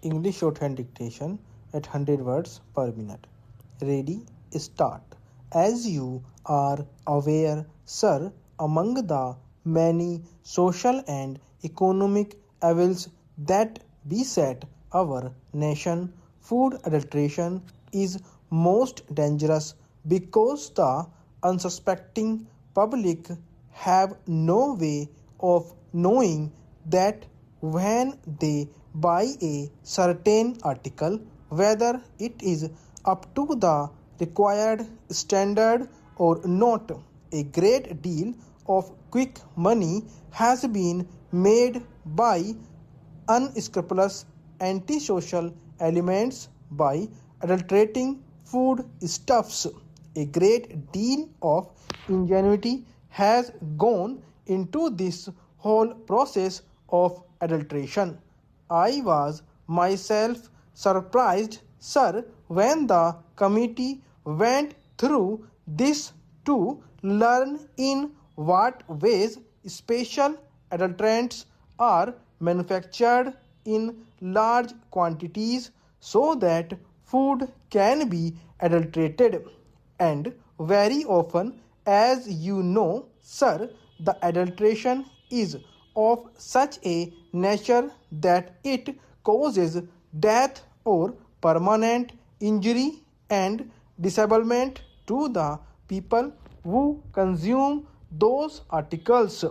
English shorthand dictation at 100 words per minute. Ready? Start. As you are aware, sir, among the many social and economic evils that beset our nation, food adulteration is most dangerous because the unsuspecting public have no way of knowing that when they buy a certain article, whether it is up to the required standard or not. A great deal of quick money has been made by unscrupulous antisocial elements by adulterating food stuffs. A great deal of ingenuity has gone into this whole process of adulteration. I was myself surprised, sir, when the committee went through this to learn in what ways special adulterants are manufactured in large quantities so that food can be adulterated. And very often, as you know, sir, the adulteration is of such a nature that it causes death or permanent injury and disablement to the people who consume those articles.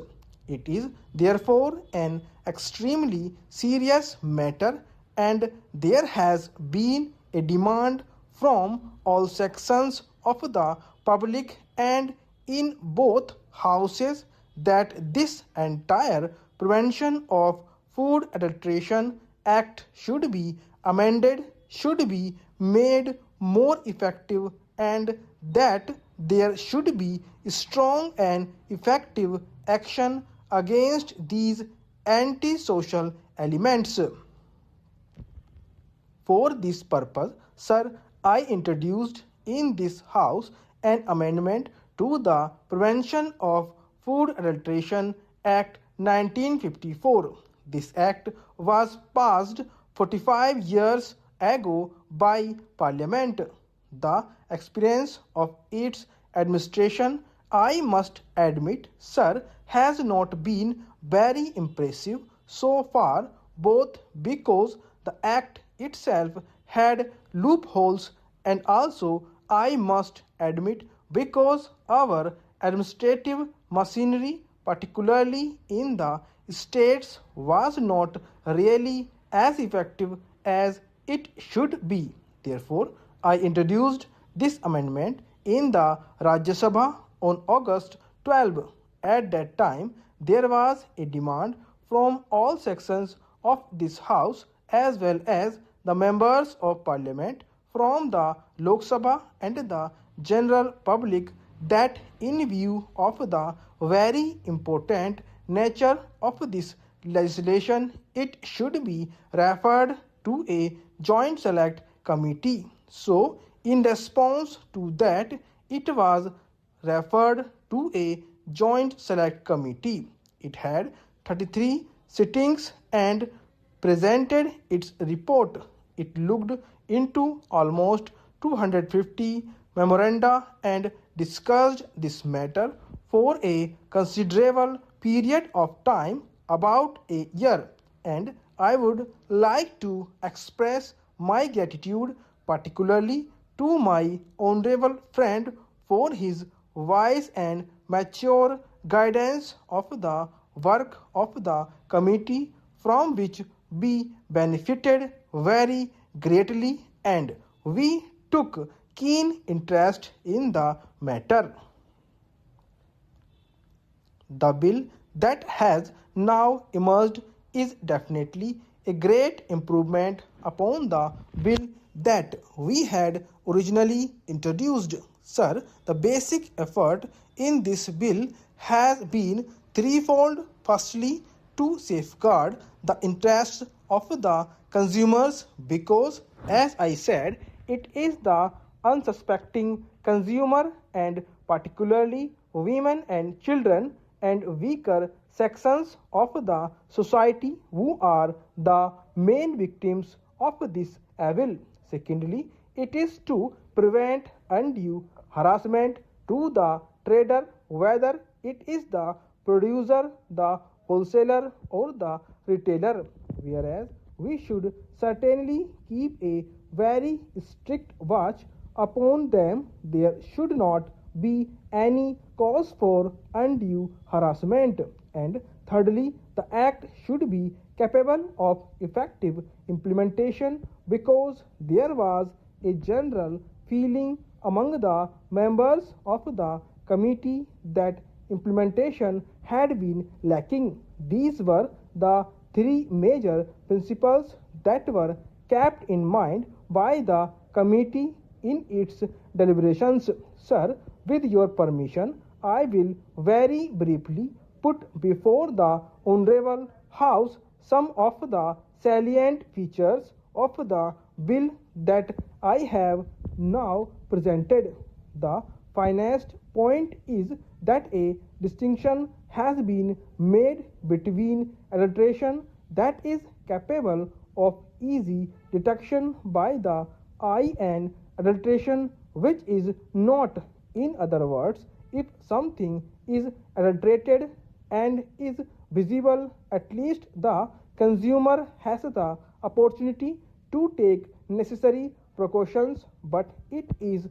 It is therefore an extremely serious matter, and there has been a demand from all sections of the public and in both houses that this entire Prevention of Food Adulteration Act should be amended, should be made more effective, and that there should be strong and effective action against these antisocial elements. For this purpose, sir, I introduced in this House an amendment to the Prevention of Food Adulteration Act 1954. This act was passed 45 years ago by Parliament. The experience of its administration, I must admit, sir, has not been very impressive so far, both because the act itself had loopholes and also, I must admit, because our administrative machinery, particularly in the states, was not really as effective as it should be. Therefore, I introduced this amendment in the Rajya Sabha on August 12. At that time, there was a demand from all sections of this House as well as the members of Parliament from the Lok Sabha and the general public that in view of the very important nature of this legislation, it should be referred to a joint select committee. So, in response to that, it was referred to a joint select committee. It had 33 sittings and presented its report. It looked into almost 250 memoranda and discussed this matter for a considerable period of time, about a year, and I would like to express my gratitude particularly to my honorable friend for his wise and mature guidance of the work of the committee, from which we benefited very greatly and we took keen interest in the matter. The bill that has now emerged is definitely a great improvement upon the bill that we had originally introduced. Sir, the basic effort in this bill has been threefold. Firstly, to safeguard the interests of the consumers because, as I said, it is the unsuspecting consumer and particularly women and children and weaker sections of the society who are the main victims of this evil. Secondly, it is to prevent undue harassment to the trader, whether it is the producer, the wholesaler, or the retailer. Whereas we should certainly keep a very strict watch upon them. There should not be any cause for undue harassment. And thirdly, the act should be capable of effective implementation, because there was a general feeling among the members of the committee that implementation had been lacking. These were the three major principles that were kept in mind by the committee in its deliberations. Sir, with your permission, I will very briefly put before the Honorable House some of the salient features of the bill that I have now presented. The finest point is that a distinction has been made between adulteration that is capable of easy detection by the eye and adulteration which is not. In other words, if something is adulterated and is visible, at least the consumer has the opportunity to take necessary precautions. But it is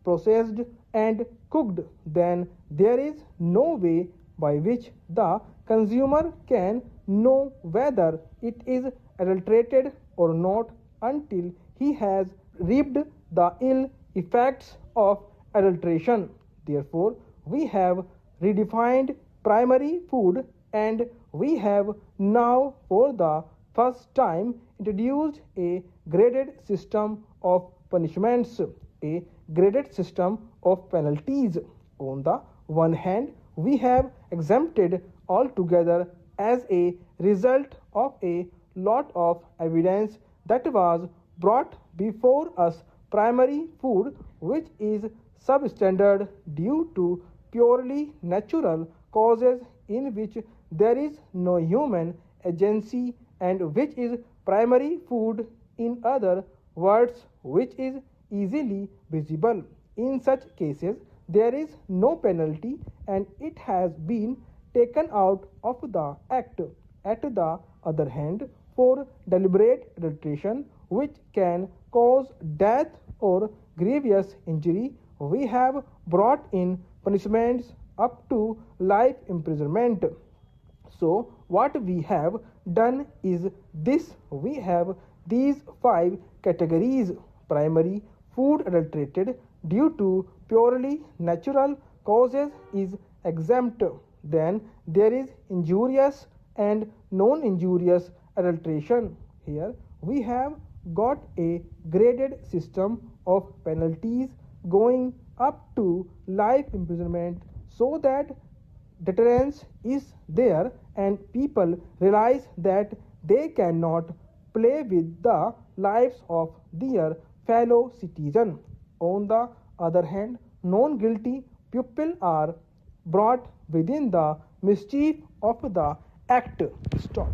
processed and cooked, then there is no way by which the consumer can know whether it is adulterated or not until he has reaped the ill effects of adulteration. Therefore, we have redefined primary food, and we have now for the first time introduced a graded system of punishments, a graded system of penalties. On the one hand, we have exempted altogether as a result of a lot of evidence that was brought before us primary food which is substandard due to purely natural causes in which there is no human agency, and which is primary food, in other words, which is easily visible. In such cases, there is no penalty and it has been taken out of the act. At the other hand, for deliberate adulteration which can cause death or grievous injury, we have brought in punishments up to life imprisonment. So what we have done is this: we have these 5 categories. Primary food adulterated due to purely natural causes is exempt. Then there is injurious and non-injurious adulteration. Here we have got a graded system of penalties going up to life imprisonment, so that deterrence is there and people realize that they cannot play with the lives of their fellow citizen. On the other hand, non-guilty people are brought within the mischief of the act. Stop.